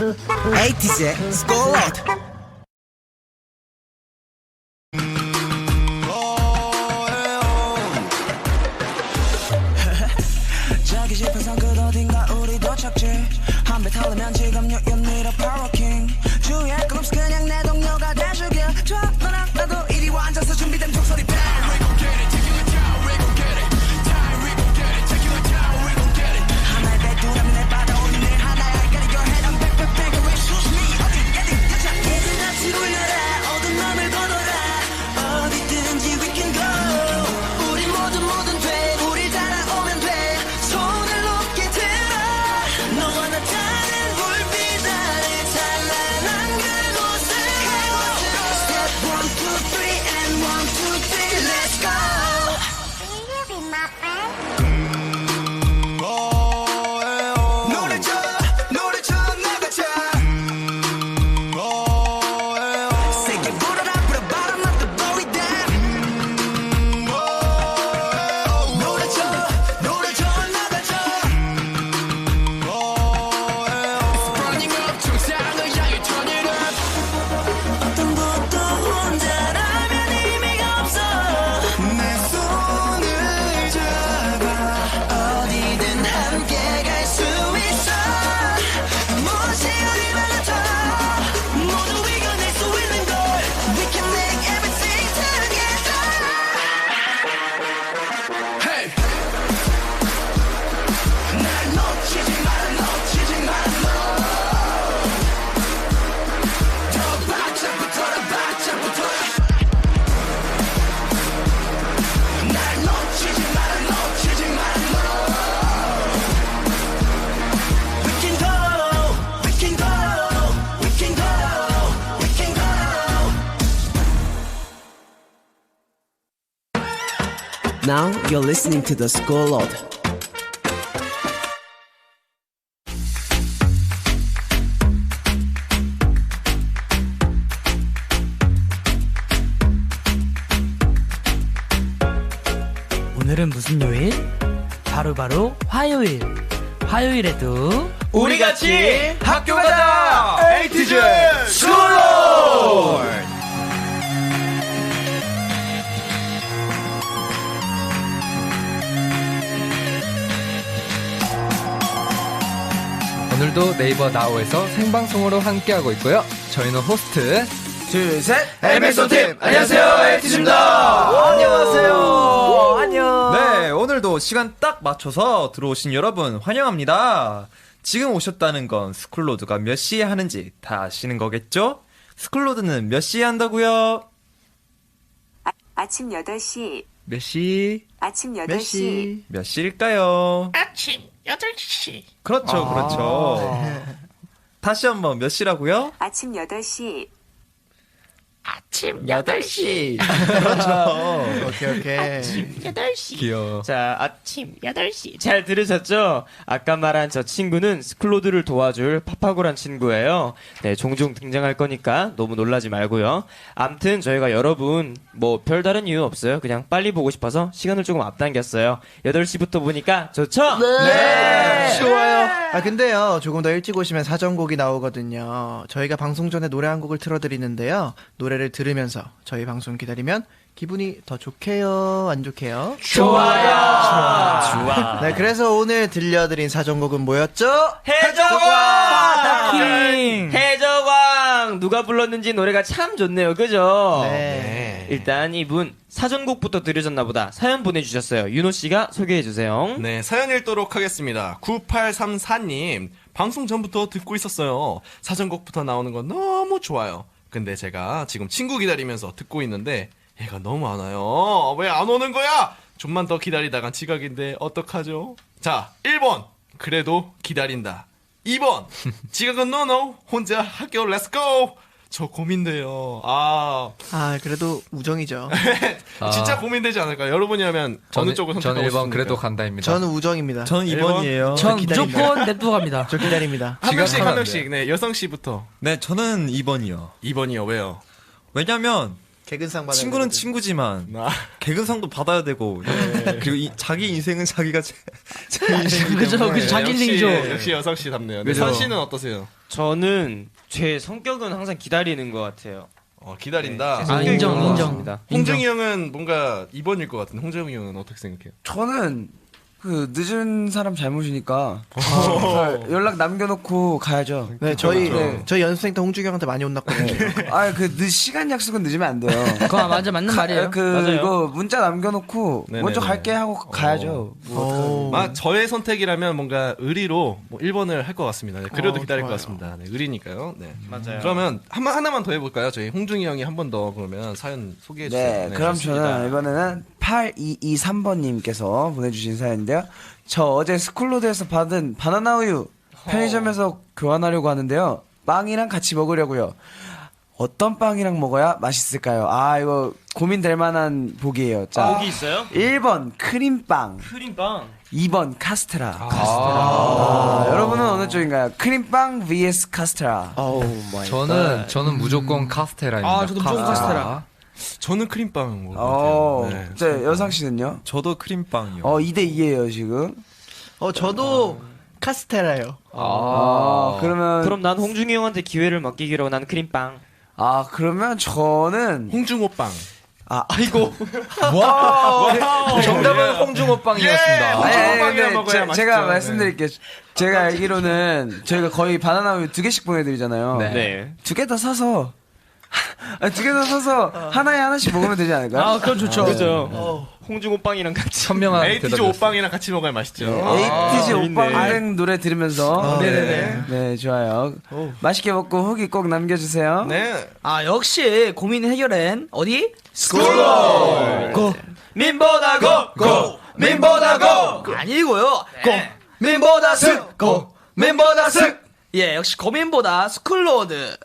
에이티즈의 스콜라우드. 자기 싶어서 그 어딘가 우리 도착지 한배 타려면 지금 you need a power king 주위에 클럽스 그냥 내 동료가 돼주길 저 너랑 나도 이리 와 앉아서 준비된 종소리 밴 We gon' get it, take you down, we gon' get it Time, we gon' get it, take you down, we gon' get it 하나의 배두라면 내 받아오는 일 하나야 I gotta your head, I'm back, back, back, we shoot me 어디까지 여자 개들같이 울려라 어두운 맘을 걷어라 어디든지 we can go 우리 뭐든 돼 우리 따라오면 돼 손을 높게 들어 너와 나 타는 불빛 아래 찬란한 그곳을 Step 1, 2, 3 and 1, 2, 3 let's go Will you be my friend? 노래 쳐 내가 쳐 세게 불어라 put a bottom of the glory down 노래 쳐 내가 쳐 It's burning up 정상을 향해 turn it up 어떤 것도 혼자라면 의미가 없어 내 손을 잡아 어디든 함께 갈 수 있어 무엇이 어디 말라도 모두 이겨낼 수 있는 걸 We can make everything together Hey 날 놓치지 마라 더 바짝붙어라 날 놓치지 마라 We can go we can go we can go we can go Now you're listening to the Schoolload. 오늘은 무슨 요일? 바로 화요일. 화요일에도 우리 같이 학교 가자! 에이티즈 스쿨로! 오늘도 네이버 나우에서 생방송으로 함께하고 있고요. 저희는 호스트 둘, 셋! MXO팀! 안녕하세요, 에이티즈입니다! 안녕하세요. 안녕. 네, 오늘도 시간 딱 맞춰서 들어오신 여러분 환영합니다. 지금 오셨다는 건 스쿨로드가 몇 시에 하는지 다 아시는 거겠죠? 스쿨로드는 몇 시에 한다고요? 아침 8시, 몇 시? 아침 8시, 몇 시일까요? 아침 8시. 그렇죠, 그렇죠. 다시 한번 몇 시라고요? 아침 8시, 아침 8시. 오케이. 아침 8시. 귀여워. 자, 아침 8시. 잘 들으셨죠? 아까 말한 저 친구는 스쿨로드를 도와줄 파파고란 친구예요. 네, 종종 등장할 거니까 너무 놀라지 말고요. 암튼 저희가 여러분 뭐 별다른 이유 없어요. 그냥 빨리 보고 싶어서 시간을 조금 앞당겼어요. 8시부터 보니까 좋죠? 네. 좋아요. 아 근데요 조금 더 일찍 오시면 사전곡이 나오거든요. 저희가 방송 전에 노래 한 곡을 틀어드리는데요. 노래를 들으면서 저희 방송 기다리면 기분이 더 좋게요, 안 좋게요? 좋아. 네, 그래서 오늘 들려드린 사전곡은 뭐였죠? 해적왕! 킹! 해적왕! 누가 불렀는지 노래가 참 좋네요. 그죠? 네. 일단 이분 사전곡부터 들으셨나 보다. 사연 보내주셨어요. 윤호 씨가 소개해주세요. 네, 사연 읽도록 하겠습니다. 9834님, 방송 전부터 듣고 있었어요. 사전곡부터 나오는 건 너무 좋아요. 근데 제가 지금 친구 기다리면서 듣고 있는데 얘가 너무 안 와요. 왜 안 오는 거야? 좀만 더 기다리다간 지각인데 어떡하죠? 자, 1번, 그래도 기다린다. 2번, 지각은 노노, 혼자 학교 렛츠고! 저 고민돼요. 그래도 우정이죠. 진짜 고민되지 않을까요? 여러분이 하면 어느 쪽을 선택하고 저는 1번 싶습니까? 그래도 간다입니다. 저는 우정입니다. 전 2번이에요. 전 무조건 냅두고 갑니다. 저 기다립니다. 한 명씩 지각하면 한 안 명씩. 네, 여성 씨부터. 네, 저는 2번이요. 2번이요. 왜요? 왜냐면 개근상 받아. 친구는 친구지만 아. 개근상도 받아야 되고 그리고 자기 인생은 자기가 제 인생이기 그죠, 때문에 그죠. 자기 인생이죠. 역시 여성 씨답네요. 네, 그죠. 선 씨는 어떠세요? 저는 제 성격은 항상 기다리는 것 같아요. 기다린다. 제 아, 성격이 인정, 그런 것 인정. 같습니다. 홍정이 형은 뭔가 2번일 것 같은데 홍정이 형은 어떻게 생각해요? 저는 그 늦은 사람 잘못이니까 연락 남겨놓고 가야죠. 네, 저희 네. 저희 연습생 때 홍준이 형한테 많이 혼났거든요. 시간 약속은 늦으면 안 돼요. 그거 맞아, 맞는 말이에요. 맞아요. 이거 문자 남겨놓고 네네네. 먼저 갈게 하고 가야죠. 저의 선택이라면 뭔가 의리로 뭐 1번을 할 것 같습니다. 네, 그래도 기다릴 좋아요. 것 같습니다. 네, 의리니까요. 네. 맞아요. 그러면 하나만 더 해볼까요? 저희 홍중이 형이 한 번 더 그러면 사연 소개해 주세요. 네, 그럼 저는 이번에는 8223번님께서 보내주신 사연인데요. 저 어제 스쿨로드에서 받은 바나나 우유 편의점에서 교환하려고 하는데요. 빵이랑 같이 먹으려고요. 어떤 빵이랑 먹어야 맛있을까요? 아, 이거 고민될 만한 복이에요. 자, 거기 있어요? 1번 크림빵, 크림빵. 2번 카스테라. 여러분은 어느 쪽인가요? 크림빵 vs 카스테라. 저는 무조건 카스테라입니다. 아, 저도 무조건 카스테라. 저는 크림빵 먹을 것 같아요. 네. 네, 여상 씨는요? 저도 크림빵이요. 2대2예요, 지금. 저도 카스테라요. 그러면 난 홍중이 형한테 기회를 맡기기로 난 크림빵. 그러면 저는 홍중호빵. 아이고. 정답은 홍중호빵이었습니다. 홍중호빵이랑 먹어야 맛있죠. 제가 네. 말씀드릴게요. 제가 알기로는 저희가 거의 바나나 우유 2개씩 보내드리잖아요. 네. 2개 다 사서 하나에 하나씩 먹으면 되지 않을까요? 아, 그럼 좋죠. 그죠. 홍중호빵이랑 같이. 현명한 에이티즈 대답이었어요. 오빵이랑 같이 먹어야 맛있죠. 에이티즈 재밌네. 오빵 노래 들으면서 네, 좋아요. 맛있게 먹고 후기 꼭 남겨주세요. 네. 아, 역시 고민 해결엔 어디? 고! 민보다 고! 민보다 고! 아니고요. 고! 민보다 슥! 고! 민보다 슥! 예, 역시 고민보다 스쿨로드.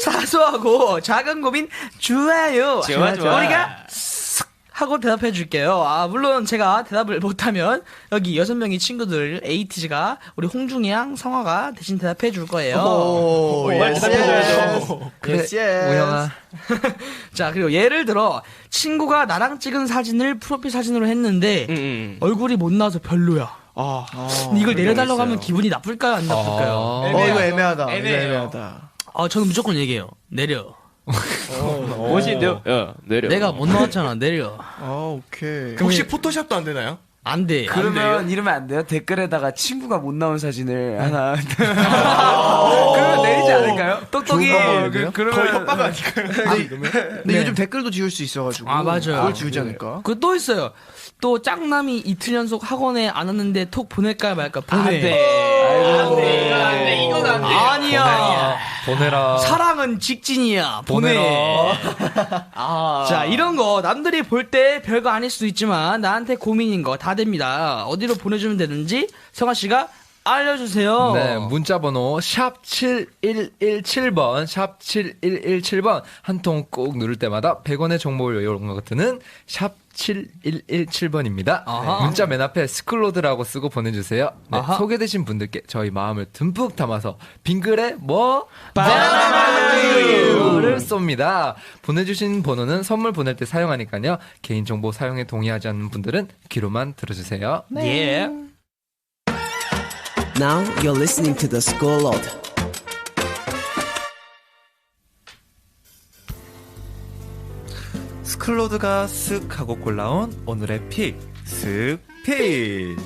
사소하고 작은 고민 좋아요. 좋아. 우리가 슥 하고 대답해 줄게요. 물론 제가 대답을 못하면 여기 6명의 친구들 에이티즈가 우리 홍중이랑 성화가 대신 대답해 줄 거예요. 빨리 대답해줘야죠. 우영아. 자, 그리고 예를 들어 친구가 나랑 찍은 사진을 프로필 사진으로 했는데 얼굴이 못 나와서 별로야. 근데 이걸 내려달라고 하면 기분이 나쁠까요, 안 나쁠까요? 이거 애매하다. 애매해요. 저는 무조건 얘기해요. 내려. 멋있는데요? 야, 내려. 내가 못 나왔잖아. 내려. 오케이. 혹시 포토샵도 안 되나요? 안 돼. 그러면 이러면 안 돼요? 댓글에다가 친구가 못 나온 사진을 하나. 그러면 내리지 않을까요? 똑똑이. 그러면 거의 협박 아닐까요? 근데 요즘 댓글도 지울 수 있어가지고. 맞아요. 그걸 지우지 않을까? 그 또 있어요. 또 짱남이 이틀 연속 학원에 안 왔는데 톡 보낼까 말까 보내. 안 돼. 이건 안 돼. 아니야. 보내라. 사랑은 직진이야. 보내. 자, 이런 거 남들이 볼 때 별거 아닐 수도 있지만 나한테 고민인 거 다 됩니다. 어디로 보내주면 되는지 성아 씨가 알려주세요. 네, 문자번호 샵 7117번, 샵 7117번 한 통 꼭 누를 때마다 100원의 정보를 이런 것 같은 샵 7117번입니다. 문자 맨 앞에 스쿨로드라고 쓰고 보내주세요. 네, 소개되신 분들께 저희 마음을 듬뿍 담아서 빙글에 바나나우유를 쏩니다. 보내주신 번호는 선물 보낼 때 사용하니까요. 개인정보 사용에 동의하지 않는 분들은 귀로만 들어주세요. 예. Now you're listening to the School Load. 스쿨로드가 쓱 하고 골라온 오늘의 픽, 쓱픽.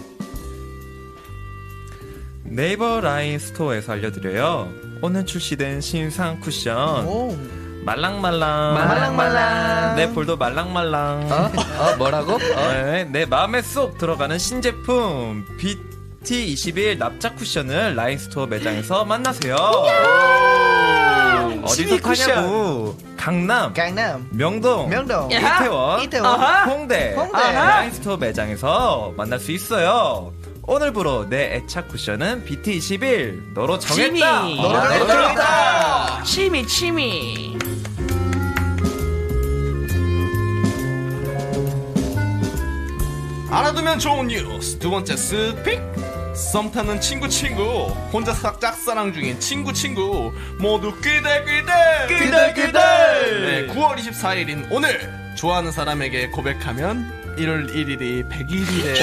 네이버 라인 스토어에서 알려드려요. 오늘 출시된 신상 쿠션. 말랑말랑. 내 볼도 말랑말랑. 뭐라고? 네, 내 마음에 쏙 들어가는 신제품 BT21 납작 쿠션을 라인 스토어 매장에서 만나세요. 어디서 파냐고? 강남, 명동, 이태원, 홍대 라인 스토어 매장에서 만날 수 있어요. 오늘부로 내 애착 쿠션은 BT21 너로 정했다. 너로 정했다. 치미. 알아두면 좋은 뉴스 두 번째 스픽 썸 타는 친구 혼자 짝사랑 중인 친구 모두 끼대 네, 9월 24일인 오늘 좋아하는 사람에게 고백하면 1월 1일이 100일이래.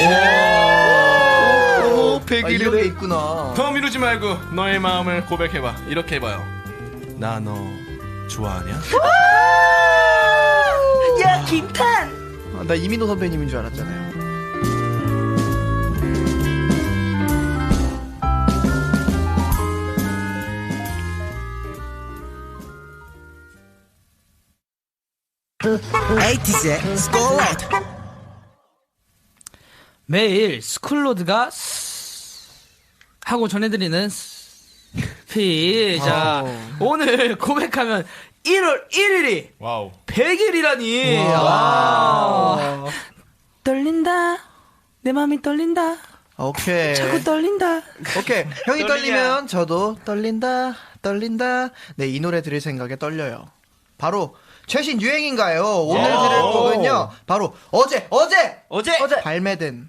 오, 100일이래. 이런 게 있구나. 더 미루지 말고 너의 마음을 고백해봐. 이렇게 해봐요. 나 너 좋아하냐? 야, 김탄! 나 이민호 선배님인 줄 알았잖아요. 에이티즈의 스콜로드. 매일 스쿨로드가 하고 전해드리는 자, 오늘 고백하면 1월 1일이 와우. 100일이라니. 떨린다. 내 마음이 떨린다. 오케이. 자꾸 떨린다. 오케이. 형이 떨리면 저도 떨린다. 네, 이 노래 들을 생각에 떨려요. 바로 최신 유행인가요? 오늘 들을 곡은요. 바로 어제 발매된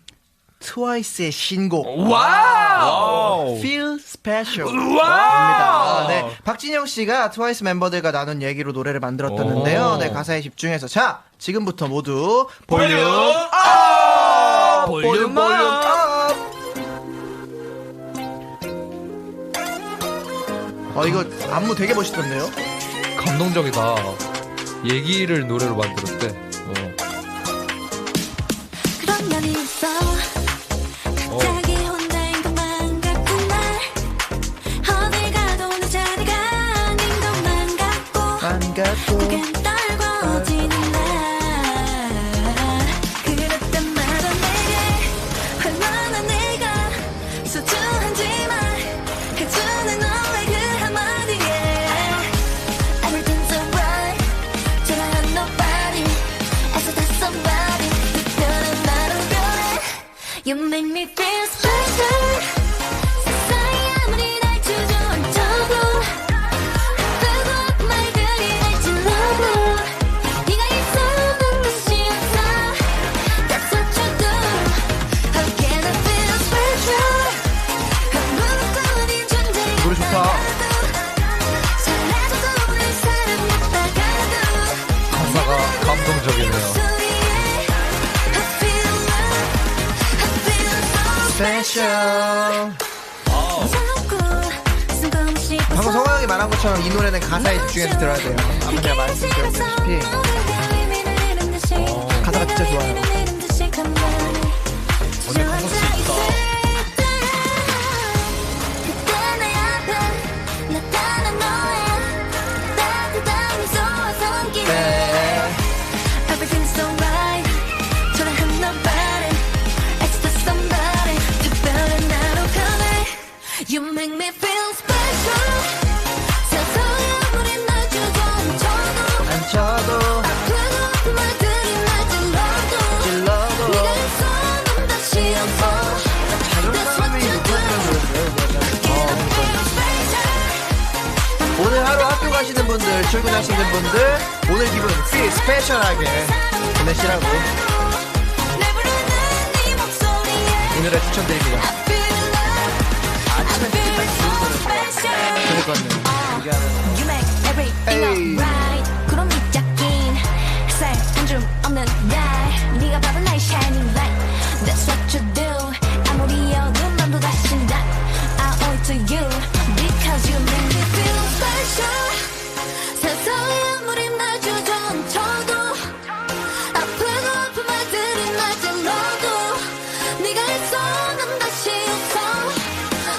트와이스의 신곡. 와우! Feel Special. 와우! 네, 박진영 씨가 트와이스 멤버들과 나눈 얘기로 노래를 만들었다는데요. 네, 가사에 집중해서 자, 지금부터 모두 볼륨 업! 볼륨 업! 이거 안무 되게 멋있던데요? 감동적이다. 얘기를 노래로 만들었대. 그런 날이 있어 갑자기 혼자인 것만 같은 날 어딜 가도 내 자리가 아닌 것만 같고 그게 떨궈지는 날 그랬단 말은 내게 얼마나 내가 소중한지 말해주는 너의 그 한마디에 Everything's alright 잘한 nobody 애써 다 somebody 특별한 나로 변해 You make me feel special 세상이 아무리 날 주저앉혀도 아프고 아픈 말들이 날 찔러도 네가 있어는 것이 없어 That's what you do How can I feel special 아무것도 아닌 존재가 노래 좋다. 사라져도 내 사랑했다가도 가사가 감동적이네요. 스페셜. 방금 성호 형이 말한 것처럼 이 노래는 가사에 집중해서 들어야 돼요. 아까 제가 말씀드렸다시피 가사가 진짜 좋아요. 오늘 콘서트 있다. Everything's so right. 초라한 nobody. It's just somebody. 특별한 나로 변해. You make me feel special. 세상에 아무리 날 주저앉혀도 아프고 아픈 말들이 날 찔러도 네가 있어는 다시 없어. That's what you do. Can I feel special? 오늘 하루 학교 가시는 분들, 출근하시는 분들, 오늘 기분 feel 스페셜하게 보내시라고 내 부르는 네 목소리에 이 노래 추천드립니다. I feel so special. 좋을 것 같네요. You make everything alright. 구름 밑잡긴 햇살 한 줌 없는 날 네가 바로 나의 shining light. That's what you do. 아무리 어두운 밤도 다시 난 I owe it to you because you make me feel special. 세상에 아무리 날 주저앉혀도 아프고 아픈 말들이 날 찔러도 네가 있어 난 다시 없어.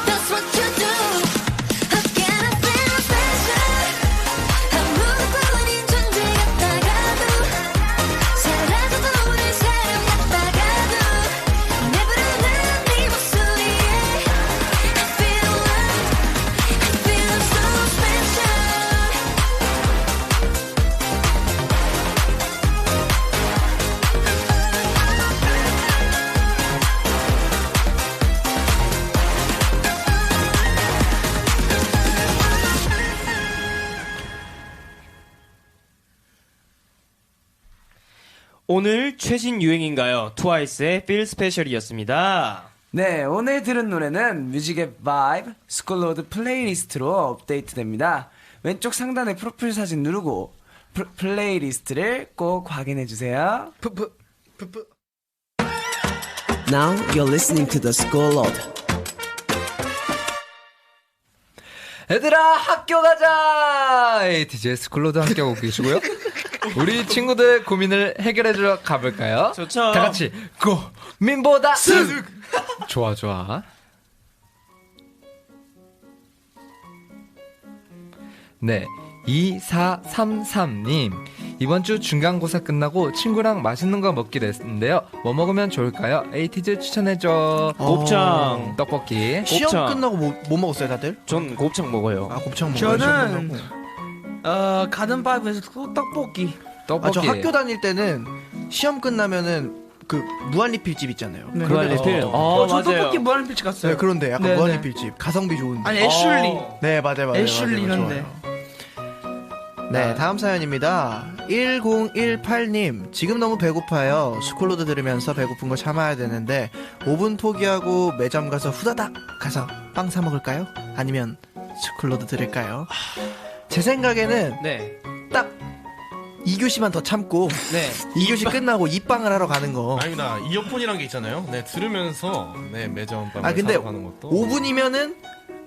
That's what you do. How can I feel special? 아무것도 아닌 존재 같다가도 사라져도 내 사랑 같다가도 내 부르는 네 목소리에 I feel loved. I feel so special. 오늘 최신 유행인가요? 트와이스의 Feel Special이었습니다. 네, 오늘 들은 노래는 뮤직의 바이브 스쿨로드 플레이리스트로 업데이트됩니다. 왼쪽 상단에 프로필 사진 누르고 플레이리스트를 꼭 확인해주세요. Now you're listening to the Schoolload. 얘들아 학교 가자. 에이티즈의 스쿨로드 함께하고 계시고요. 우리 친구들 고민을 해결해주러 가볼까요? 좋죠. 다 같이 고민보다 쓱. 좋아 좋아. 네, 2433님. 이번 주 중간고사 끝나고 친구랑 맛있는 거 먹기로 했는데요. 뭐 먹으면 좋을까요? 에이티즈 추천해줘. 곱창. 떡볶이. 시험 곱창. 끝나고 뭐 먹었어요, 다들? 전 곱창 먹어요. 아, 곱창 먹어요. 저는 가든바이브에서 떡볶이. 떡볶이. 저 학교 다닐 때는 시험 끝나면은 그 무한리필집 있잖아요. 네. 무한리필. 저 맞아요. 떡볶이 무한리필집 갔어요. 네, 그런데 약간 네네. 무한리필집 가성비 좋은. 아니 애슐리. 네, 맞아요. 애슐리 맞아요. 이런데. 좋아요. 네, 다음 사연입니다. 1018님, 지금 너무 배고파요. 스쿨로드 들으면서 배고픈 거 참아야 되는데 5분 포기하고 매점 가서 후다닥 가서 빵 사 먹을까요? 아니면 스쿨로드 들을까요? 제 생각에는 네. 딱 2교시만 더 참고 네. 2교시 끝나고 입방을 하러 가는 거. 아닙니다. 이어폰이란 게 있잖아요. 네, 들으면서 네, 매점 빵을 아, 근데 사러 가는 것도 5분이면은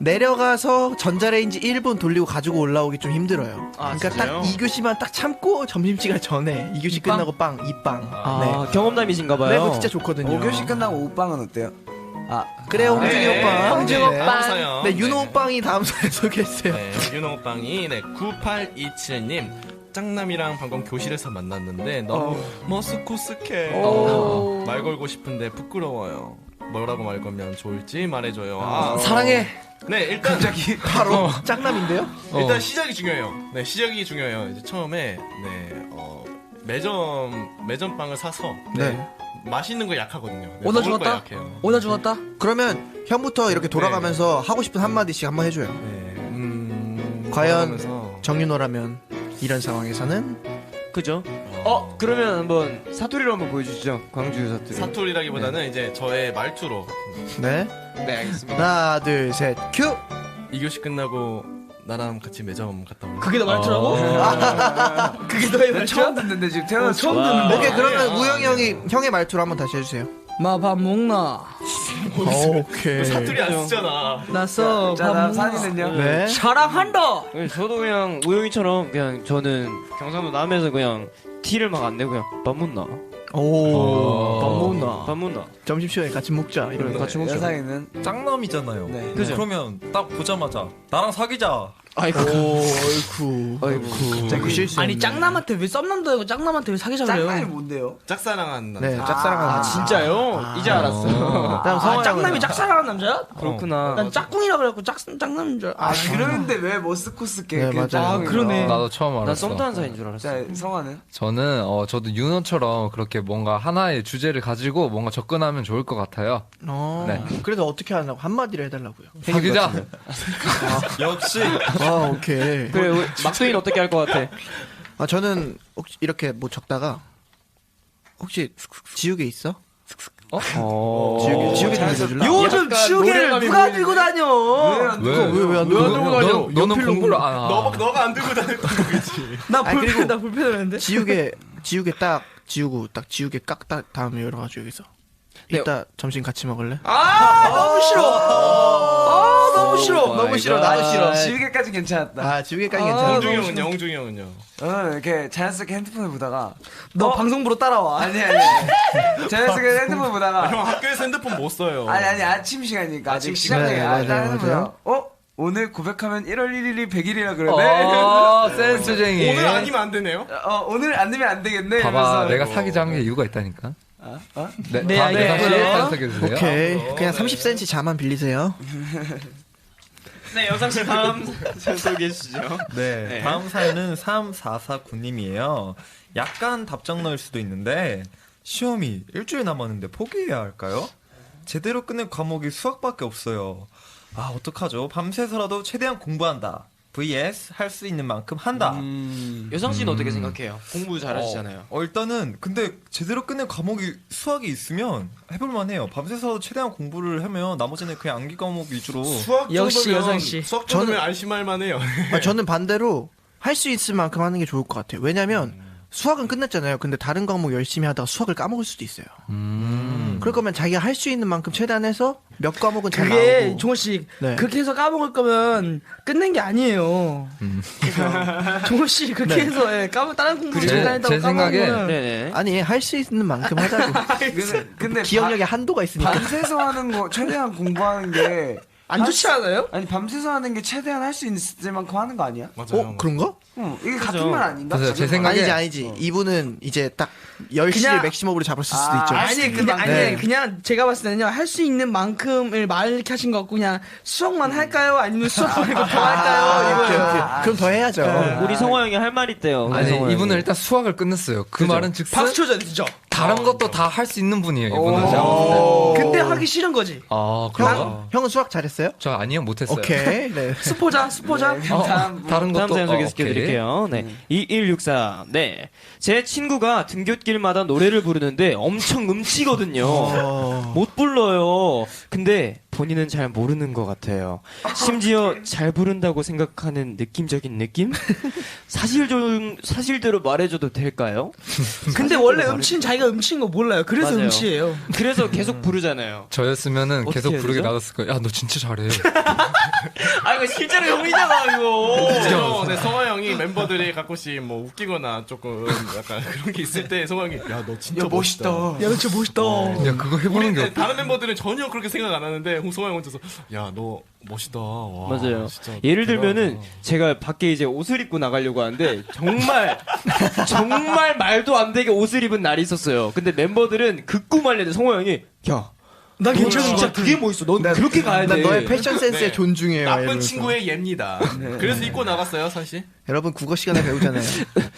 내려가서 전자레인지 1분 돌리고 가지고 올라오기 좀 힘들어요. 아, 그러니까 진짜요? 딱 2교시만 딱 참고 점심시간 전에 2교시 입방? 끝나고 빵, 입방. 아, 경험담이신가봐요. 네, 그거 진짜 좋거든요. 5교시 끝나고 오빵은 어때요? 아, 그래요, 홍중이 네, 오빵. 홍중이 네. 오빵. 사연. 네, 윤호 네. 오빵이 다음 사연 소개했어요. 네, 윤호빵이 9827님 짱남이랑 방금 교실에서 만났는데 너무 머스코스케 말 걸고 싶은데 부끄러워요. 뭐라고 말 걸면 좋을지 말해줘요. 사랑해. 네, 일단 바로 짱남인데요? 일단 시작이 중요해요. 네, 시작이 중요해요. 이제 처음에 매점 빵을 사서 네. 맛있는 거 약하거든요. 네, 오다 먹을 거 죽었다? 약해요. 오다 죽었다? 그러면 형부터 이렇게 돌아가면서 하고 싶은 한마디씩 한번 해줘요. 네, 과연 돌아가면서 정윤호라면 이런 상황에서는 그죠? 그러면 한번 사투리로 한번 보여주시죠. 광주 사투리. 사투리라기보다는 이제 저의 말투로 네. 네, 알겠습니다. 하나, 둘, 셋, 큐! 2교시 끝나고 나랑 같이 매점 갔다 올래? 그게 너 말투라고? 그게 너의 말투야? 처음 듣는데 지금 태어나서 처음 듣는데. 오케이, 그러면 우영이 형이 형의 말투로 한번 다시 해주세요. 마 밥 먹나? 오케이. 사투리 안 쓰잖아. 나써 자, 밥 다음 먹나? 사진은요? 네. 사랑한다. 저도 그냥 우영이처럼 그냥 저는 경상도 남에서 그냥 티를 막 안 내고 그냥 밥 묻나? 오. 밥 먹나? 밥 묻나? 점심시간에 같이 먹자. 이런 거. 같이 먹자. 여상이는 짱남이잖아요. 네. 그죠? 그러면 딱 보자마자 나랑 사귀자. 아이고. 어이쿠. 자꾸 실수. 아니 짱남한테 왜 썸남도 아니고 짱남한테 왜 사귀자고 짱남이 그래요? 뭔데요? 짝사랑한 남자. 네, 짝사랑하는. 진짜요? 이제 알았어요. 다음 성화 짱남이 형은. 짝사랑하는 남자야? 그렇구나. 난 짝꿍이라 그래갖고 짱남인 줄 알아. 그러는데 왜 머스코스케? 네, 그 맞아요. 짱남이가? 그러네. 나도 처음 알았어. 난 썸 타는 사이인 줄 알았어. 자, 성화는? 저는 저도 윤호처럼 그렇게 뭔가 하나의 주제를 가지고 뭔가 접근하면 좋을 것 같아요. 네. 그래도 어떻게 하려고? 한마디로 해달라고요. 사귀자. 역시 아, 오케이. 그래, 우리 막둥이는 어떻게 할 것 같아? 아, 저는 혹시 이렇게 뭐 적다가 혹시 지우개 있어? 지우개 좀 해줄래? 요즘 약간 지우개를 노래감이 누가 보이는데? 들고 다녀? 왜안 들고 다녀? 너는 공부를 안 너가 안 들고 다녔던 거겠지. 나 아니, 그리고 불편했는데. 지우개 딱 지우고 딱 지우개 깍딱 다음에 열어가지고 여기서 이따 점심 같이 먹을래? 너무 싫어. 너무 싫어. 너무 싫어. 나도 싫어. 지우개까지 괜찮았다. 아, 지우개까지 괜찮아. 홍중이 형은요? 이렇게 자연스럽게 핸드폰을 보다가 너 방송부로 따라와. 아니 자연스럽게 핸드폰 보다가 형 학교에서 핸드폰 못 써요. 아니 아침 시간이니까 아직 아침 시간이 시간. 안 네, 맞아요, 핸드폰 맞아요. 보다가 오늘 고백하면 1월 1일이 100일이라 그러네. 센스쟁이. 오늘 아니면 안 되네요. 오늘 안 되면 안 되겠네. 봐봐, 이러면서. 내가 사귀자 한 게 이유가 있다니까. 네, 네, 다음 알겠어요. 여상 사귀어주세요. 오케이. 그냥 30cm 자만 빌리세요. 네, 여상 씨 다음 소개해 주시죠. 네, 다음 사연은 3449님이에요. 약간 답장너일 수도 있는데 시험이 일주일 남았는데 포기해야 할까요? 제대로 끝낸 과목이 수학밖에 없어요. 아, 어떡하죠? 밤새서라도 최대한 공부한다. vs 할 수 있는 만큼 한다. 여상 씨는 어떻게 생각해요? 공부 잘하시잖아요. 일단은 근데 제대로 끝낸 과목이 수학이 있으면 해볼만 해요. 밤새서 최대한 공부를 하면 나머지는 그냥 암기 과목 위주로. 수학 역시 정도면- 여상 씨. 수학 정도면 안심할만 해요. 저는 반대로 할 수 있을 만큼 하는 게 좋을 것 같아요. 왜냐면 수학은 끝냈잖아요. 근데 다른 과목 열심히 하다가 수학을 까먹을 수도 있어요. 그럴 거면 자기가 할 수 있는 만큼 최대한 해서 몇 과목은 잘 그게 나오고. 종호 씨 네. 그렇게 해서 까먹을 거면 끝낸 게 아니에요. 종호 씨 그렇게 해서 다른 공부 잠깐 했다고 제 생각에 까먹으면 네네. 아니 할 수 있는 만큼 하자고. 근데 기억력에 한도가 있으니까. 밤새서 하는 거 최대한 공부하는 게 안 좋지 않아요? 아니 밤새서 하는 게 최대한 할 수 있을 만큼 하는 거 아니야? 맞아요. 그런가? 이게 같은 말 아닌가? 맞아요. 제 생각에 아니지. 이분은 이제 딱 10시를 그냥- 맥시멈으로 잡았을 수도 아, 있죠. 아니 네. 그냥 제가 봤을 때는요 할 수 있는 만큼을 말 이렇게 하신 것 같고 그냥 수학만 할까요? 아니면 수학 말고 더 할까요? 오케이, 이거예요. 오케이. 그럼 더 해야죠. 우리 성호 형이 할 말 있대요. 아니 성호 이분은 형이. 일단 수학을 끝냈어요. 그 말은 즉슨 박수 쳐줘야 되죠. 다른 것도 다 할 수 있는 분이에요. 이분은 제가 봤을 때. 근데 하기 싫은 거지. 아 그런가? 형은 수학 잘했어요? 저 아니요 못했어요. 오케이. 네. 스포자. 다른 것도 다음 사연 오케이. 소개시켜드릴게요. 네. 2164. 네. 제 친구가 등굣길마다 노래를 부르는데 엄청 음치거든요. 못 불러요. 근데 본인은 잘 모르는 것 같아요. 심지어 잘 부른다고 생각하는 느낌적인 느낌? 사실대로 말해줘도 될까요? 근데 원래 음치는 자기가 음치인 거 몰라요. 그래서 맞아요. 음치예요. 그래서 계속 부르잖아요. 저였으면은 어떻게 계속 해야 부르게 되죠? 놔뒀을 거예요. 야 너 진짜 잘해. 아, 이거 실제로 형이잖아, 이거. 네, 성화 형이 멤버들이 가끔씩 뭐 웃기거나 조금 약간 그런 게 있을 때 성화 형이 야 너 진짜 멋있다. 야, 진짜 멋있다. 야 그거 해보는 게 우리 다른 멤버들은 전혀 그렇게 생각 안 하는데 성화 형 혼자서 야 너 멋있다. 와, 맞아요. 진짜 예를 대단하다. 들면은 제가 밖에 이제 옷을 입고 나가려고 하는데 정말 말도 안 되게 옷을 입은 날이 있었어요. 근데 멤버들은 극구 말렸는데 성호 형이 야, 난 너 괜찮은 거 진짜 같아. 그게 멋있어. 넌 그렇게 가야 돼. 난 너의 패션 센스에 네. 존중해요. 나쁜 이러면서. 친구의 예입니다. 그래서 입고 나갔어요, 사실. 여러분 국어 시간에 배우잖아요.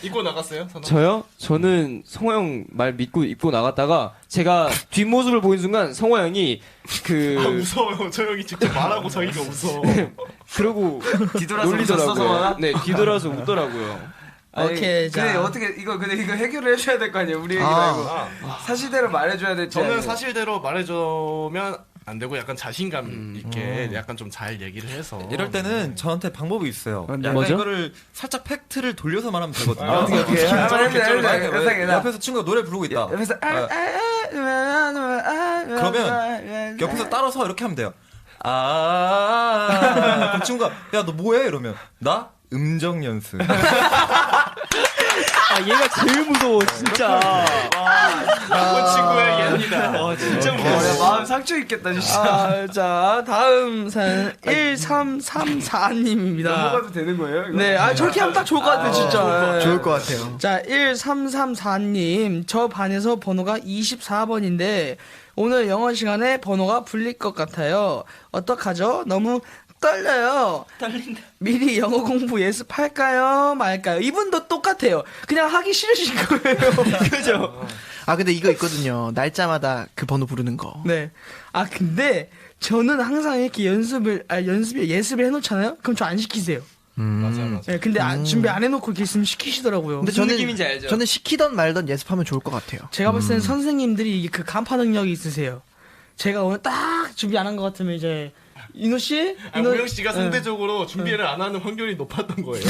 입고 나갔어요, 선아? 저요? 저는 성호 형 말 믿고 입고 나갔다가 제가 뒷모습을 보인 순간 성호 형이 무서워요. 저 형이 직접 말하고 자기가 웃어. 그러고 뒤돌아서 웃었어, 놀리더라고요. 성호가? 네, 뒤돌아서 웃더라고요. 오케이, 근데 자. 어떻게 이거 해결을 해줘야 될 거 아니에요? 우리 얘기 말고 사실대로 말해줘야 될지. 저는 아니면- 사실대로 말해주면 안 되고 약간 자신감 있게 약간 좀 잘 얘기를 해서 이럴 때는 저한테 방법이 있어요. 약간 뭐죠? 이거를 살짝 팩트를 돌려서 말하면 되거든요. 어떻게 만약에 옆에서 친구가 노래 부르고 있다. 옆에서 그러면 옆에서 따라서 이렇게 하면 돼요. 그럼 친구가 야 너 뭐해? 이러면 나 음정 연습. 아, 얘가 제일 무서워, 진짜. 나쁜 친구의 예입니다. 와, 진짜 마음 상처 있겠다 진짜. 자, 다음 사연 1334님입니다. 넘어가도 되는 거예요? 이거? 네, 저렇게 하면 딱 좋을 것 같아요, 진짜. 좋을 것 같아요. 자, 1334님. 저 반에서 번호가 24번인데, 오늘 영어 시간에 번호가 불릴 것 같아요. 어떡하죠? 너무 떨려요. 떨린다. 미리 영어 공부 예습할까요? 말까요? 이분도 똑같아요. 그냥 하기 싫으신 거예요. 그죠? 근데 이거 있거든요. 날짜마다 그 번호 부르는 거. 네. 근데 저는 항상 이렇게 예습을 해놓잖아요? 그럼 저 안 시키세요. 맞아. 네, 근데 준비 안 해놓고 이렇게 있으면 시키시더라고요. 근데 무슨 느낌인지 알죠? 저는 시키던 말던 예습하면 좋을 것 같아요. 제가 봤을 때는 선생님들이 이게 그 간파 능력이 있으세요. 제가 오늘 딱 준비 안 한 것 같으면 이제 인호 씨? 우영 씨가 상대적으로 준비를 안 하는 확률이 높았던 거예요.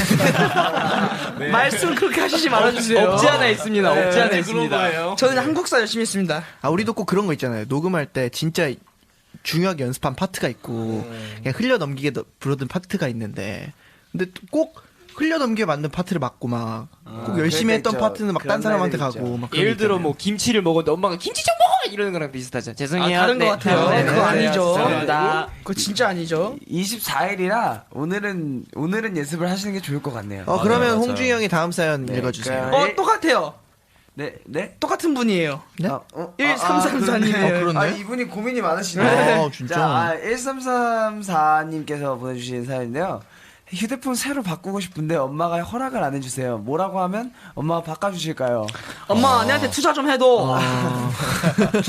네. 말씀 그렇게 하시지 말아주세요. 없지 않아 있습니다. 없지 않아 그런 있습니다. 거예요. 저는 한국사 열심히 했습니다. 우리도 꼭 그런 거 있잖아요. 녹음할 때 진짜 중요하게 연습한 파트가 있고 그냥 흘려 넘기게 부르던 파트가 있는데 근데 꼭 흘려 넘기게 만든 파트를 맡고 막 꼭 열심히 했던 그러니까 파트는 막 그런 딴 사람한테 날들이 가고 있죠. 막 그런 예를 게 들어 있잖아요. 뭐 김치를 먹었는데 엄마가 김치 좀 먹어! 이러는 거랑 비슷하죠. 죄송해요. 다른 것 같아요. 네, 그거 아니죠. 죄송합니다. 그거 진짜 아니죠. 24일이라 오늘은 예습을 하시는 게 좋을 것 같네요. 그러면 홍준이 형이 다음 사연 읽어주세요. 그러니까 똑같아요. 네. 똑같은 분이에요. 네? 1334님이에요. 그렇네. 이분이 고민이 많으시네. 진짜. 자, 1334님께서 보내주신 사연인데요. 휴대폰 새로 바꾸고 싶은데 엄마가 허락을 안 해주세요. 뭐라고 하면 엄마가 바꿔주실까요? 엄마, 내한테 투자 좀 해도.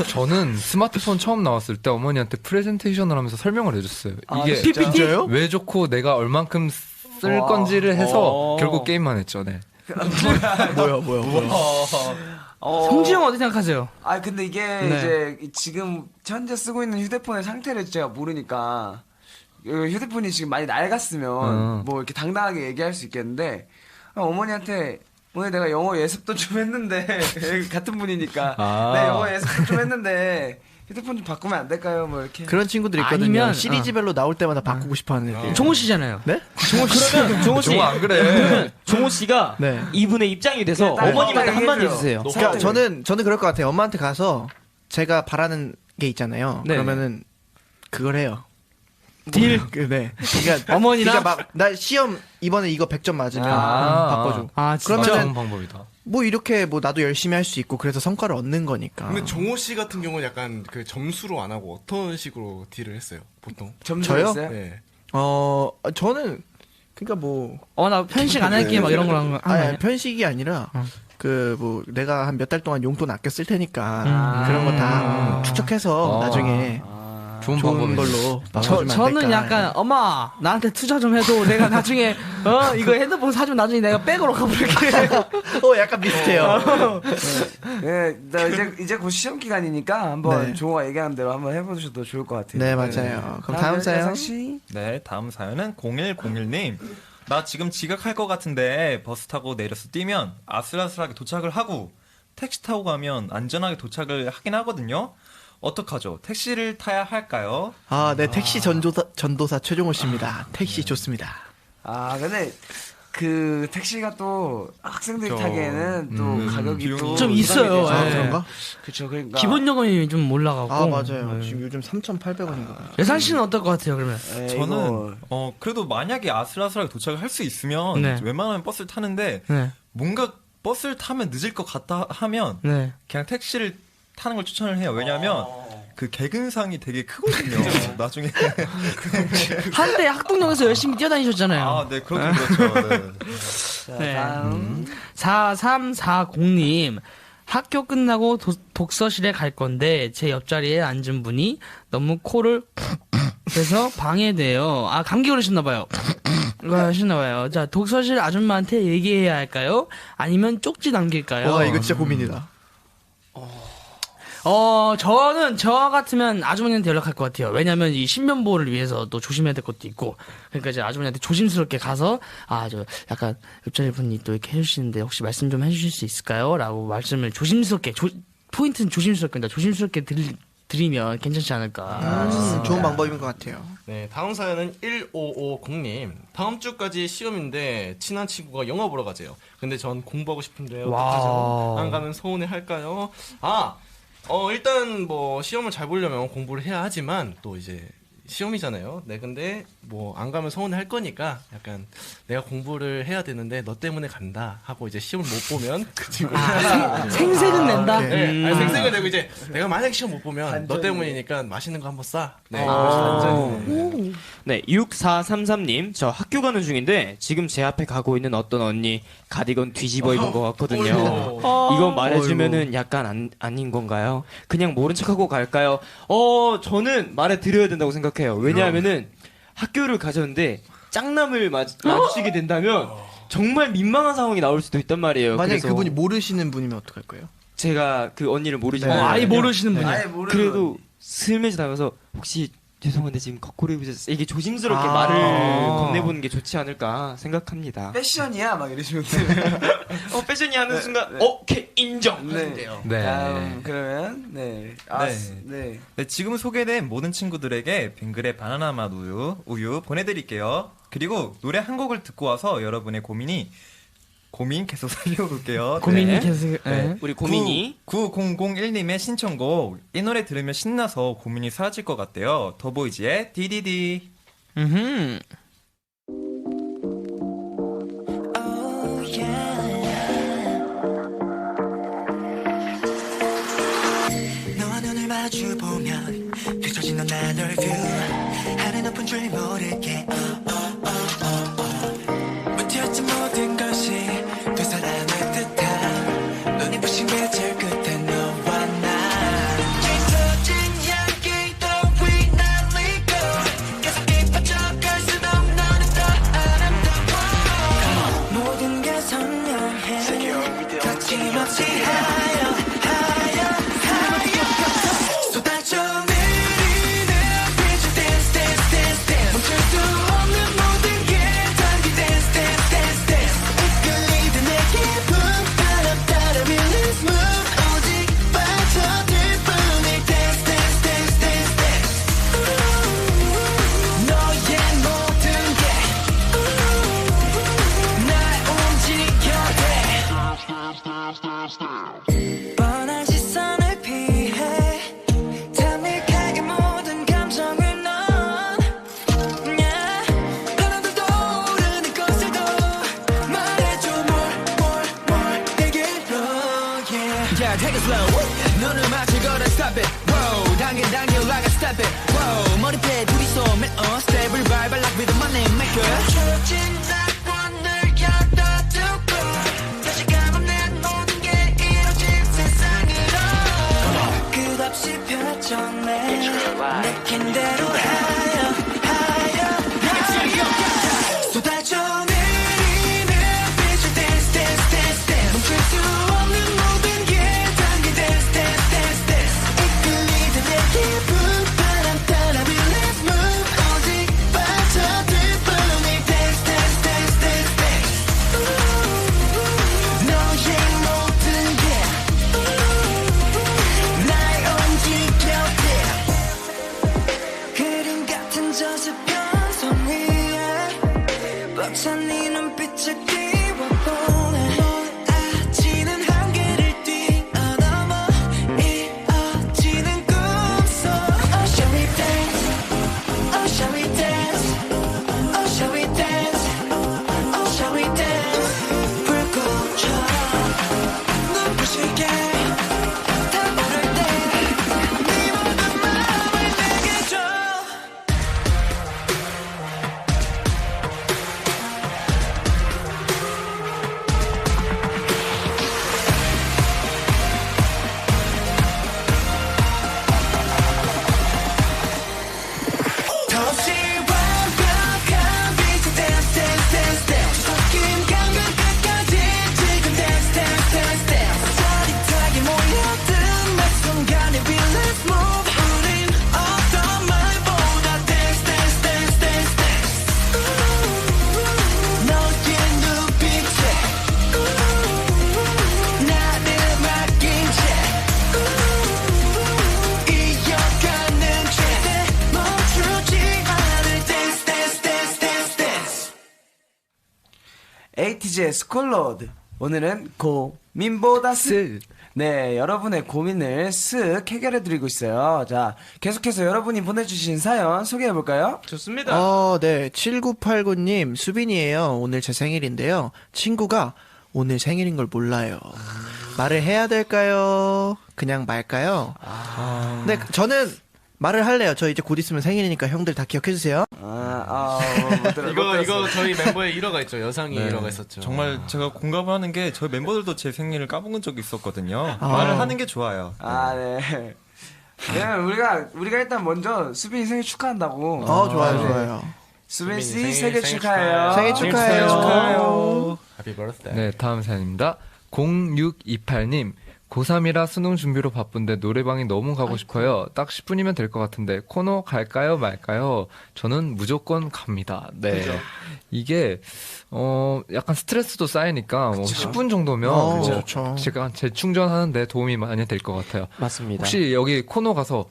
저는 스마트폰 처음 나왔을 때 어머니한테 프레젠테이션을 하면서 설명을 해줬어요. 이게 PPT? 왜 좋고 내가 얼만큼 쓸 건지를 해서 결국 게임만 했죠. 네. 뭐야. 성지 형 어떻게 생각하세요? 아 근데 이게 네. 이제 지금 현재 쓰고 있는 휴대폰의 상태를 제가 모르니까 휴대폰이 지금 많이 낡았으면 뭐 이렇게 당당하게 얘기할 수 있겠는데 어머니한테 오늘 내가 영어 예습도 좀 했는데 같은 분이니까 내 영어 예습도 좀 했는데 휴대폰 좀 바꾸면 안 될까요? 뭐 이렇게 그런 친구들 있거든요. 아니면, 시리즈별로 나올 때마다 바꾸고 싶어하는 애들. 종호 씨잖아요. 네? 그러면 종호 씨, 안 그래. 그러면 종호 씨가 네. 이분의 입장이 돼서 네, 어머님한테 딱 한마디 얘기해줘요. 해주세요. 그러니까 저는 그럴 것 같아요. 엄마한테 가서 제가 바라는 게 있잖아요. 네. 그러면은 그걸 해요. 딜. 네. 그러니까 어머니랑 그러니까 나 시험 이번에 이거 100점 맞으면 바꿔줘. 아, 진짜? 그러면은 좋은 방법이다. 뭐 이렇게 뭐 나도 열심히 할 수 있고 그래서 성과를 얻는 거니까. 근데 종호 씨 같은 경우는 약간 그 점수로 안 하고 어떤 식으로 딜을 했어요? 보통? 저요? 있어요? 네. 저는 그러니까 뭐 나 편식 안 할게 막 이런 거랑 아니, 편식이 아니라 그 뭐 내가 한 몇 달 동안 용돈 아껴 쓸 테니까 그런 거 다 축적해서 나중에 좋은 좋은 방법이네. 걸로 바꿔주면 안 저는 될까. 약간 엄마 나한테 투자 좀 해도 내가 나중에 이거 핸드폰 사주면 나중에 내가 백으로 갚을게. 약간 비슷해요. 네, 나 이제 곧 시험 기간이니까 한번 네. 종호가 얘기하는 대로 한번 해보셔도 좋을 것 같아요. 네, 맞아요. 그럼 다음 사연. 씨. 네, 다음 사연은 0101님. 나 지금 지각할 것 같은데 버스 타고 내려서 뛰면 아슬아슬하게 도착을 하고 택시 타고 가면 안전하게 도착을 하긴 하거든요. 어떡하죠? 택시를 타야 할까요? 네, 택시 전도사 최종호 씨입니다. 택시 좋습니다. 근데 그 택시가 또 학생들이 타기에는 또 가격이 또 좀 있어요. 부담이 되죠. 그런가? 그쵸, 그러니까 기본 요금이 좀 올라가고. 맞아요. 지금 요즘 3,800원인가 봐요. 예상 씨는 어떨 것 같아요, 그러면? 저는 그래도 만약에 아슬아슬하게 도착을 할 수 있으면 네. 웬만하면 버스를 타는데 네. 뭔가 버스를 타면 늦을 것 같다 하면 네. 그냥 택시를 타는 걸 추천을 해요. 왜냐하면 그 개근상이 되게 크거든요. 나중에 한때 학동역에서 열심히 뛰어다니셨잖아요. 네, 그렇긴 그렇죠. 네. 네. 다음 4340님. 학교 끝나고 독서실에 갈 건데 제 옆자리에 앉은 분이 너무 코를 해서 방해돼요. 감기 걸리셨나봐요. 하셨나봐요. 자, 독서실 아줌마한테 얘기해야 할까요? 아니면 쪽지 남길까요? 이거 진짜 고민이다. 저는 저 같으면 아주머니한테 연락할 것 같아요. 왜냐면 이 신변보호를 위해서 또 조심해야 될 것도 있고. 그러니까 이제 아주머니한테 조심스럽게 가서 저 약간 옆자리 분이 또 이렇게 해주시는데 혹시 말씀 좀 해주실 수 있을까요? 라고 말씀을 조심스럽게 포인트는 조심스럽게 조심스럽게 드리면 괜찮지 않을까. 좋은 방법인 것 같아요. 네, 다음 사연은 1550님. 다음 주까지 시험인데 친한 친구가 영화 보러 가재요. 근데 전 공부하고 싶은데 어떡하죠? 안 가면 서운해 할까요? 일단 뭐 시험을 잘 보려면 공부를 해야 하지만 또 이제 시험이잖아요. 네, 근데 뭐 안 가면 서운해 할 거니까 약간 내가 공부를 해야 되는데 너 때문에 간다 하고 이제 시험을 못 보면 그 친구 생색은 낸다. 네, 생색을 내고 이제 내가 만약 시험 못 보면 너 때문이니까 맛있는 거 한번 싸. 네, 네, 6433님, 저 학교 가는 중인데 지금 제 앞에 가고 있는 어떤 언니 가디건 뒤집어 입은 것 같거든요. 이거 말해주면은 약간 아닌 건가요? 그냥 모른 척하고 갈까요? 저는 말해드려야 된다고 생각해요. 왜냐하면은 학교를 가졌는데 짱남을 마주치게 된다면 정말 민망한 상황이 나올 수도 있단 말이에요. 만약에 그래서 그분이 모르시는 분이면 어떡할 거예요? 제가 그 언니를 모르지만 아예 모르시는 분이야. 아예 모르는 그래도 슬며시 다가서 혹시 죄송한데 지금 거꾸로 입으셨어요. 이게 조심스럽게 말을 건네보는 게 좋지 않을까 생각합니다. 패션이야 막 이러시면 패션이 하는 순간 오케이 인정. 네. 네. 다음 그러면 네. 네, 지금 소개된 모든 친구들에게 뱅글의 바나나 맛 우유 보내드릴게요. 그리고 노래 한 곡을 듣고 와서 여러분의 고민 계속 살려볼게요. 고민이 네. 계속. 네. 우리 고민이 9001님의 신청곡. 이 노래 들으면 신나서 고민이 사라질 것 같대요. 더보이즈의 DDD. 너와 눈을 마주 보면 펼쳐진 넌 나널 view 하늘 높은 줄 모르게 묻혔지 모든 것이 두 사람의 뜻한 눈이 부신 계절 끝에 너와 나 짙어진 향기도 휘날리고 계속 깊어져 갈수록 너는 더 아름다워 slow 눈을 맞추거나 stop it wow 당겨 like a step it wow 머리패 둘이서 매어 스텝을 밟아 like rhythm my name maker 멈춰진 낙원을 곁다두고 다시 감은 모든 게 이루어진 세상으로 끝없이 펼쳐내 느낀 대로 higher 쏟아져 내리는 빛을 dance dance dance dance 멈출 수 없는 모든 게 담긴 dance dance dance dance 이끌리는 내 기분 바람 따라 we let's move 오직 빠져들 follow me dance dance dance dance dance 너의 모든 게 날 움직여 그림 같은 저수평 섬 위에 벅찬 네 눈빛을 띄워보네 아지는 한계를 뛰어넘어 이어지는 꿈속 Oh shall we dance Oh shall we dance Oh shall we dance Oh shall we dance 불꽃처럼 눈부시게 타오를 때네 모든 마음을 내게 줘 더없이 완벽한 빛의 dance dance dance dance 섞인 감각 끝까지 지금 dance dance dance dance 짜릿하게 모여든 매 순간에 we let's move 우린 어떤 말보다 dance dance dance dance dance 너의 눈빛에 나를 맡긴 채 이어가는 최대 멈추지 않을 dance dance dance dance dance 에이티즈의 스콜로드. 오늘은 고민보다 쓱. 네, 여러분의 고민을 쓱 해결해드리고 있어요. 자, 계속해서 여러분이 보내주신 사연 소개해볼까요? 좋습니다. 네. 7989님, 수빈이에요. 오늘 제 생일인데요. 친구가 오늘 생일인 걸 몰라요. 말을 해야 될까요? 그냥 말까요? 네, 저는 말을 할래요. 저 이제 곧 있으면 생일이니까 형들 다 기억해주세요. 이거 저희 멤버의 일화가 있죠. 여상이 네. 일화가 있었죠. 정말 제가 공감을 하는 게 저희 멤버들도 제 생일을 까먹은 적이 있었거든요. 아. 말을 하는 게 좋아요. 네. 그러면 우리가 일단 먼저 수빈이 생일 축하한다고. 좋아요, 네. 좋아요. 수빈 씨 수빈이 생일 생일 축하해요. 생일 축하해요. Happy birthday. 네, 다음 사연입니다. 0628님. 고3이라 수능 준비로 바쁜데 노래방이 너무 가고 싶어요. 딱 10분이면 될 것 같은데 코너 갈까요 말까요? 저는 무조건 갑니다. 네. 그죠. 이게 약간 스트레스도 쌓이니까 뭐 10분 정도면 그렇죠. 제가 재충전하는데 도움이 많이 될 것 같아요. 맞습니다. 혹시 여기 코너 가서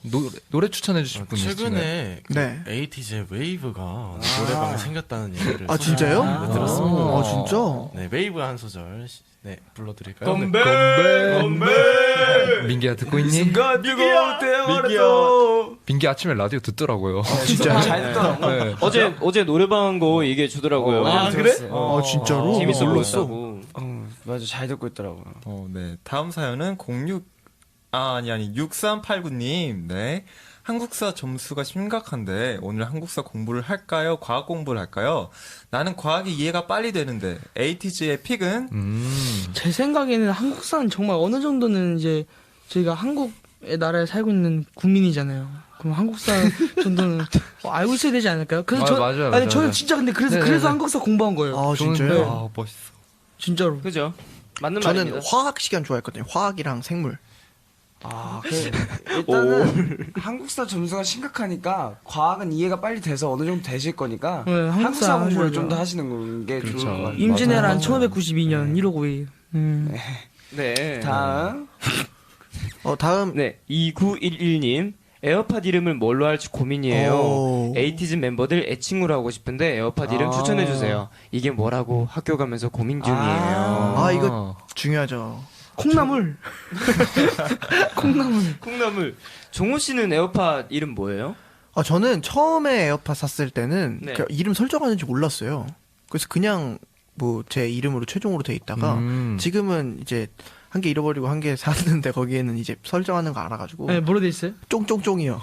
노래 추천해 주실 분 있으신가요? 최근에 네. 에이티즈의 웨이브가 노래방에 생겼다는 얘기를 아, 진짜요? 네, 들었습니다. 아, 진짜? 네, 웨이브 한 소절 네, 불러드릴까요? 건배! 민기야 듣고 있니? 민기 아침에 라디오 듣더라고요. 진짜요? 잘 듣더라고. 네. 어제 노래방 거 얘기해 주더라고요. 그래? 진짜로? 재밌어 몰랐어. 보였다고. 맞아, 잘 듣고 있더라고요. 네. 다음 사연은 6389님. 네. 한국사 점수가 심각한데 오늘 한국사 공부를 할까요? 과학 공부를 할까요? 나는 과학이 이해가 빨리 되는데 에이티즈의 픽은 제 생각에는 한국사는 정말 어느 정도는 이제 저희가 한국의 나라에 살고 있는 국민이잖아요. 그럼 한국사 정도는 알고 있어야 되지 않을까요? 그래서 맞아요. 저는 진짜 근데 그래서 한국사 공부한 거예요. 아, 저는 진짜요? 아, 멋있어. 진짜로. 그죠? 맞는 저는 말입니다. 화학 시간 좋아했거든요. 화학이랑 생물. 일단은 한국사 점수가 심각하니까 과학은 이해가 빨리 돼서 어느 정도 되실 거니까 네, 한국사 공부를 하셔야죠. 좀 더 하시는 게 그렇죠. 좋을 것 같아요. 임진왜란 맞아요. 1592년 1호 9일. 네. 다음 다음. 네. 2911님. 에어팟 이름을 뭘로 할지 고민이에요. 오. 에이티즈 멤버들 애칭으로 하고 싶은데 에어팟 이름 추천해주세요. 이게 뭐라고 학교 가면서 고민 중이에요. 이거 중요하죠. 콩나물. 콩나물. 종호 씨는 에어팟 이름 뭐예요? 저는 처음에 에어팟 샀을 때는 네. 그 이름 설정하는지 몰랐어요. 그래서 그냥 뭐 제 이름으로 최종으로 돼 있다가 지금은 이제 한 개 잃어버리고 한 개 샀는데 거기에는 이제 설정하는 거 알아가지고 네, 뭐로 돼 있어요? 쫑쫑쫑이요.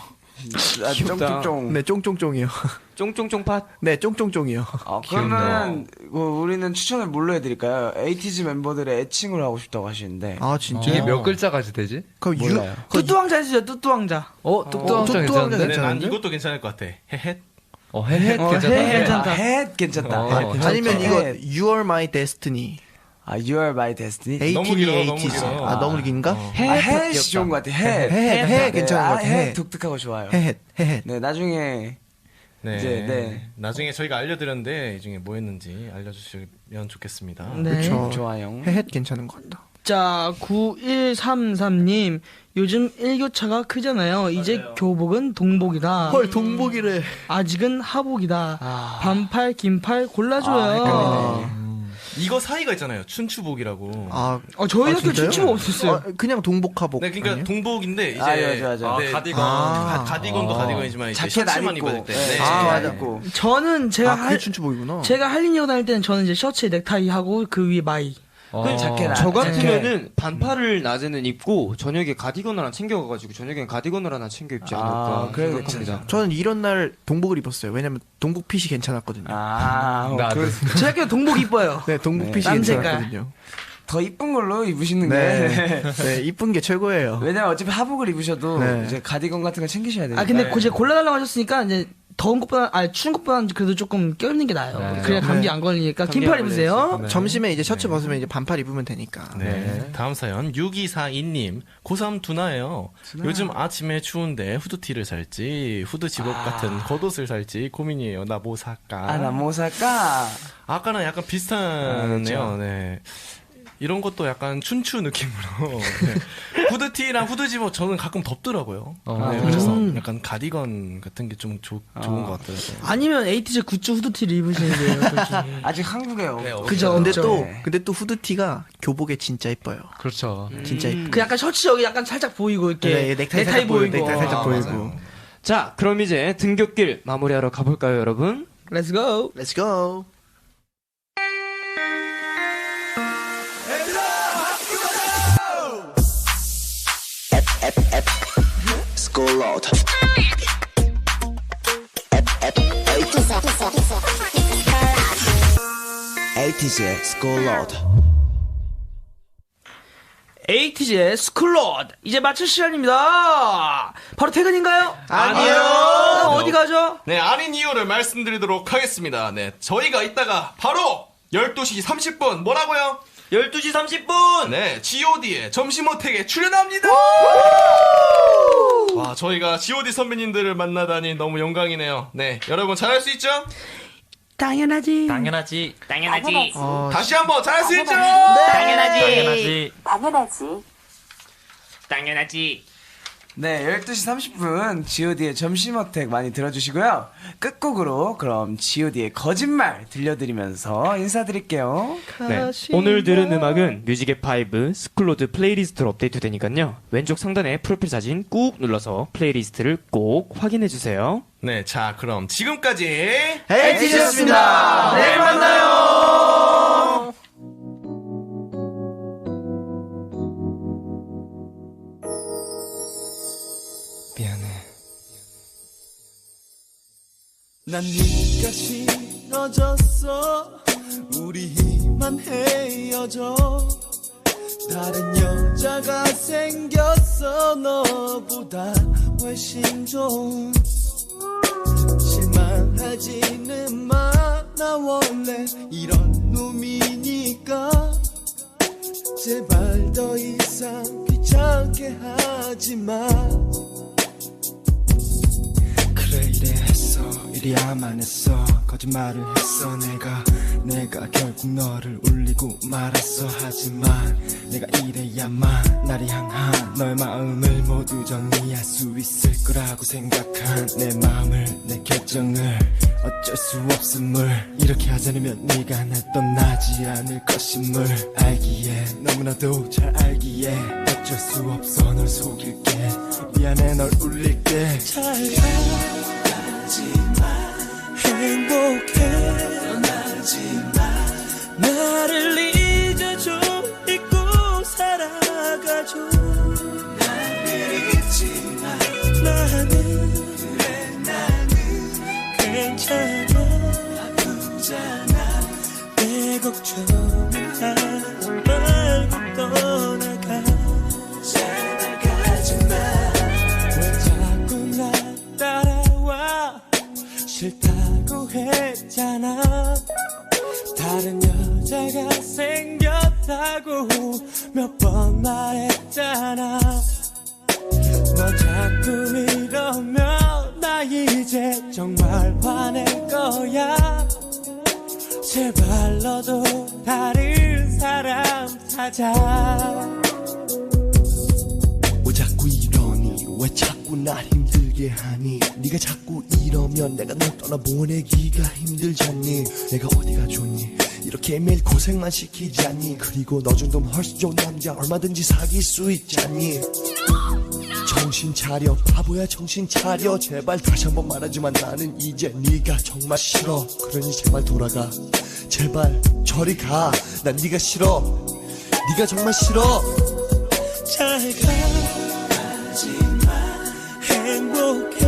아, 쫑쫑쫑. 네, 쫑쫑쫑이요. 쫑쫑쫑 팟. 네, 쫑쫑쫑이요. 그러면 우리는 추천을 뭘로 해드릴까요? 에이티즈 멤버들의 애칭으로 하고 싶다고 하시는데. 아, 진짜? 이게 몇 글자까지 되지? 그럼 몰라요. 뚜뚜왕자 해주죠, 뚜뚜왕자. 뚜뚜왕자 뚜뚜왕자 괜찮은데? 근데 난 이것도 괜찮을 것 같아. 헤헷. 헤헷 괜찮다. 괜찮다. 햇 괜찮다. 아니면 이거 햇. You Are My Destiny. You Are My Destiny. 너무 길어, 너무 80s. 길어. 아, 너무 긴가? 햇이 좋은 것 같아. 햇 괜찮은 것 같아. 햇 독특하고 좋아요. 햇. 네, 나중에 네. 이제, 네. 나중에 저희가 알려드렸는데 이 중에 뭐였는지 알려주시면 좋겠습니다. 네. 그렇죠. 좋아요. 햇 괜찮은 것 같다. 자, 9133님. 요즘 일교차가 크잖아요. 이제 교복은 동복이다. 헐, 동복이래. 아직은 하복이다. 반팔, 긴팔 골라줘요. 이거 사이가 있잖아요. 춘추복이라고. 저희 학교 진짜요? 춘추복 없었어요. 그냥 동복하복. 네, 그러니까 아니에요? 동복인데 이제 맞아. 네, 가디건. 가디건도 가디건이지만 이제 자켓 안 셔츠만 입고. 입어야 될 때. 네, 네. 자켓 안 입고. 저는 그게 춘추복이구나. 제가 할인이고 다닐 때는 저는 이제 셔츠에 넥타이 하고 그 위에 마이. 자켓 저 같으면은 반팔을 낮에는 입고 저녁에 가디건을 하나 챙겨가가지고 저녁엔 가디건을 하나 챙겨 입지 않을까 그래, 생각합니다. 저는 이런 날 동복을 입었어요. 왜냐면 동복 핏이 괜찮았거든요. 제 학교 동복 이뻐요. 네, 동복 핏이 딴 색깔. 괜찮았거든요. 더 이쁜 걸로 입으시는 네. 게. 네, 이쁜 게 최고예요. 왜냐면 어차피 하복을 입으셔도 네. 이제 가디건 같은 거 챙기셔야 돼요. 근데 제가 골라달라고 하셨으니까 이제 더운 것보다 추운 것보다는 그래도 조금 껴입는 게 나아요. 네. 그래야 감기 네. 안 걸리니까 감기 긴팔 안 입으세요. 점심에 이제 셔츠 벗으면 이제 반팔 입으면 되니까. 네. 다음 사연 6242님 고3 두나예요. 요즘 아침에 추운데 후드티를 살지 후드 집업 같은 겉옷을 살지 고민이에요. 나 뭐 살까? 나 뭐 살까? 아까랑 약간 비슷하네요. 네. 이런 것도 약간 춘추 느낌으로 네. 후드티랑 후드 집업 저는 가끔 덥더라고요. 네, 그래서 약간 가디건 같은 게 좀 좋은 것 같더라고요. 아니면 에이티즈 굿즈 후드티를 입으시는 게요. 아직 한국에요. 네, 그죠. 근데 또 후드티가 교복에 진짜 예뻐요. 그렇죠. 진짜 예뻐. 그 약간 셔츠 여기 약간 살짝 보이고 이렇게 네, 넥타이 살짝 보이고. 넥타이 살짝 보이고. 맞아요. 자, 그럼 이제 등굣길 마무리하러 가볼까요, 여러분? Let's go. Let's go. 에이티즈의 스콜로드. 에이티즈의 스쿨로드 이제 마칠 시간입니다. 바로 퇴근인가요? 아니요. 어디 가죠? 네, 아닌 이유를 말씀드리도록 하겠습니다. 네, 저희가 이따가 바로 12시 30분 뭐라고요? 12시 30분! 네, G.O.D의 점심어택에 출연합니다! 와, 저희가 G.O.D 선배님들을 만나다니 너무 영광이네요. 네, 여러분 잘할 수 있죠? 당연하지. 당연하지. 당연하지. 다시 한번 잘할 수 있죠? 당연하지. 당연하지. 당연하지. 네, 12시 30분 G.O.D의 점심어택 많이 들어주시고요. 끝곡으로 그럼 G.O.D의 거짓말 들려드리면서 인사드릴게요. 네, 오늘 들은 음악은 뮤직앱5 스쿨로드 플레이리스트로 업데이트 되니까요. 왼쪽 상단에 프로필 사진 꾹 눌러서 플레이리스트를 꼭 확인해주세요. 네, 자, 그럼 지금까지 에이티즈였습니다. 내일 만나요. 미안해. 난 네가 싫어졌어 우리만 헤어져 다른 여자가 생겼어 너보다 훨씬 좋은 실망하지는 마 나 원래 이런 놈이니까 제발 더 이상 귀찮게 하지마 그래 이래 했어 이리야만 했어 거짓말을 했어 내가 결국 너를 울리고 말았어 하지만 내가 이래야만 나를 향한 너의 마음을 모두 정리할 수 있을 거라고 생각한 내 마음을 내 결정을 어쩔 수 없음을 이렇게 하지 않으면 네가 날 떠나지 않을 것임을 알기에 너무나도 잘 알기에 어쩔 수 없어 널 속일게 미안해 널 울릴게 잘가지마 행복해 떠나지마 나를 잊어줘 잊고 살아 싫다고 했잖아. 다른 여자가 생겼다고 몇 번 말했잖아. 너 자꾸 이러면 나 이제 정말 화낼 거야. 제발 너도 다른 사람 찾아. 왜 자꾸 이러니 왜 자꾸 날 힘들게 하니. 네가 자꾸 이러면 내가 널 떠나보내기가 힘들잖니. 내가 어디가 좋니 이렇게 매일 고생만 시키지 않니. 그리고 너 정도면 훨씬 좋은 남자 얼마든지 사귈 수 있잖니. 정신 차려 바보야 정신 차려. 제발 다시 한번 말하지만 나는 이제 네가 정말 싫어. 그러니 제발 돌아가 제발 저리 가. 난 네가 싫어. 네가 정말 싫어. 잘가 하지마. 행복해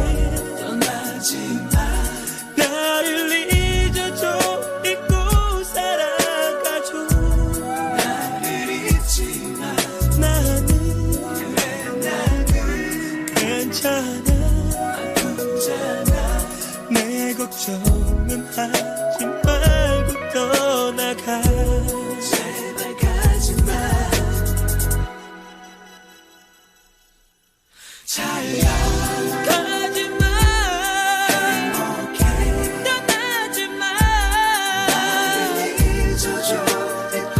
떠나지마. 나를 잊어줘. 잊고 살아가줘. 나를 잊지마. 나는 괜찮아. 아프잖아. 내 걱정은 하지 말고 떠나가. 제발 가지마. 잘가 가지마. 행복해 떠나지마. 나를 잊어줘. 잊고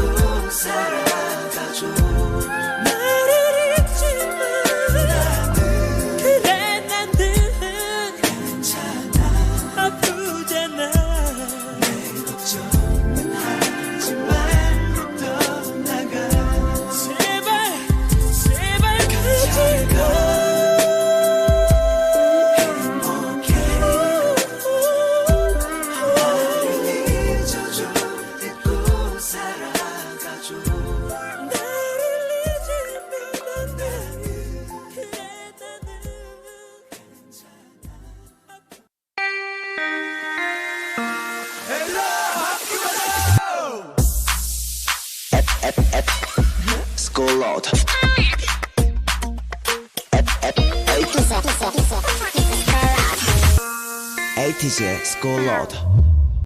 살아가줘. 나를 잊지마. 그래 나는 괜찮아. 아프잖아. 내 걱정은 하지 말고 떠나가. 제발 제발 가지마. 행복해 나를 잊어줘. 잊고 살아가줘. 나를 잊으면 안 돼. 그래 나는 School out. ATG School out.